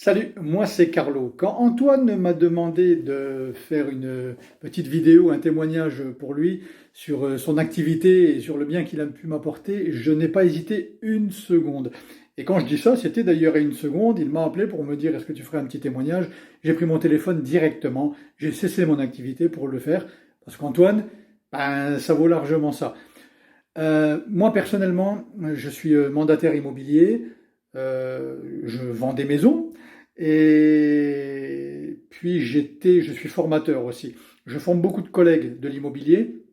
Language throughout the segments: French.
Salut, moi c'est Carlo. Quand Antoine m'a demandé de faire une petite vidéo, un témoignage pour lui sur son activité et sur le bien qu'il a pu m'apporter, je n'ai pas hésité une seconde. Et quand je dis ça, c'était d'ailleurs à une seconde, il m'a appelé pour me dire est-ce que tu ferais un petit témoignage? J'ai pris mon téléphone directement, j'ai cessé mon activité pour le faire, parce qu'Antoine, ben, ça vaut largement ça. Moi personnellement, je suis mandataire immobilier, je vends des maisons et puis je suis formateur aussi. Je forme beaucoup de collègues de l'immobilier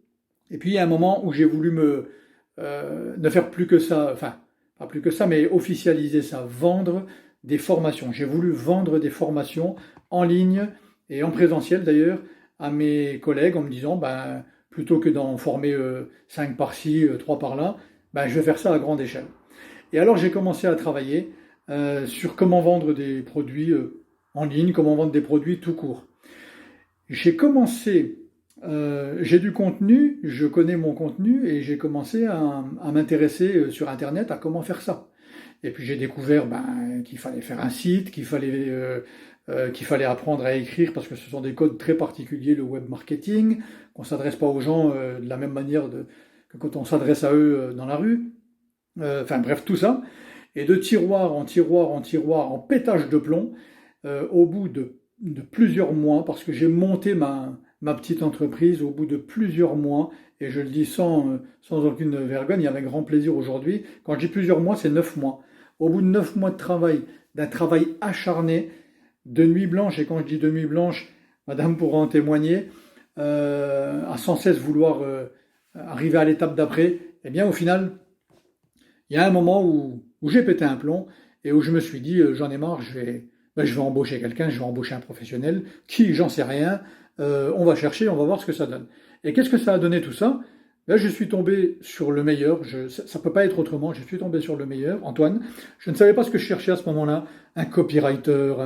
et puis il y a un moment où j'ai voulu ne faire plus que ça, enfin pas plus que ça, mais officialiser ça, vendre des formations. J'ai voulu vendre des formations en ligne et en présentiel d'ailleurs à mes collègues en me disant, ben, plutôt que d'en former 5 par-ci, 3 par-là, ben, je vais faire ça à grande échelle. Et alors j'ai commencé à travailler sur comment vendre des produits en ligne, comment vendre des produits tout court. J'ai commencé, j'ai du contenu, je connais mon contenu et j'ai commencé à m'intéresser sur Internet à comment faire ça. Et puis j'ai découvert ben, qu'il fallait faire un site, qu'il fallait apprendre à écrire parce que ce sont des codes très particuliers, le web marketing, qu'on ne s'adresse pas aux gens de la même manière que quand on s'adresse à eux dans la rue. Enfin bref, tout ça. Et de tiroir en tiroir en tiroir, en pétage de plomb, au bout de plusieurs mois, parce que j'ai monté ma petite entreprise au bout de plusieurs mois, et je le dis sans aucune vergogne et avec grand plaisir aujourd'hui. Quand je dis plusieurs mois, c'est 9 mois. Au bout de 9 mois de travail, d'un travail acharné, de nuit blanche, et quand je dis de nuit blanche, madame pourra en témoigner, à sans cesse vouloir arriver à l'étape d'après, eh bien au final, il y a un moment où j'ai pété un plomb et où je me suis dit, j'en ai marre, je vais embaucher quelqu'un, je vais embaucher un professionnel, qui, j'en sais rien, on va chercher, on va voir ce que ça donne. Et qu'est-ce que ça a donné tout ça? Là, je suis tombé sur le meilleur, ça ne peut pas être autrement, je suis tombé sur le meilleur, Antoine. Je ne savais pas ce que je cherchais à ce moment-là, un copywriter,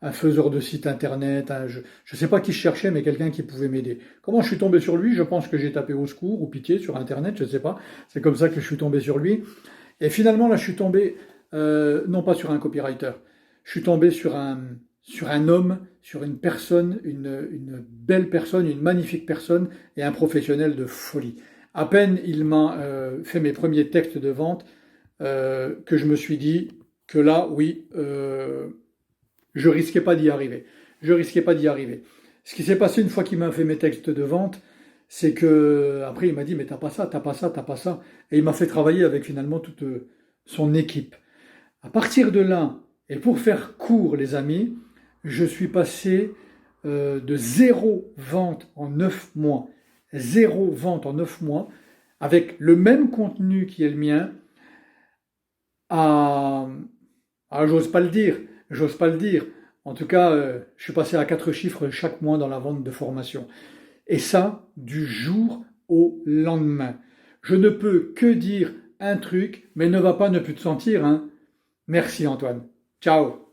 un faiseur de site internet, je ne sais pas qui je cherchais, mais quelqu'un qui pouvait m'aider. Comment je suis tombé sur lui? Je pense que j'ai tapé au secours ou pitié sur internet, je ne sais pas. C'est comme ça que je suis tombé sur lui. Et finalement, là, je suis tombé, non pas sur un copywriter, je suis tombé sur un homme, sur une personne, une belle personne, une magnifique personne et un professionnel de folie. À peine il m'a fait mes premiers textes de vente que je me suis dit que là, oui, je risquais pas d'y arriver. Je risquais pas d'y arriver. Ce qui s'est passé une fois qu'il m'a fait mes textes de vente, c'est que après il m'a dit mais t'as pas ça, t'as pas ça, t'as pas ça, et il m'a fait travailler avec finalement toute son équipe. À partir de là, et pour faire court les amis, je suis passé de zéro vente en 9 mois, zéro vente en 9 mois, avec le même contenu qui est le mien, à, j'ose pas le dire, j'ose pas le dire. En tout cas, je suis passé à 4 chiffres chaque mois dans la vente de formation. Et ça, du jour au lendemain. Je ne peux que dire un truc, mais ne va pas ne plus te sentir, hein. Merci Antoine. Ciao.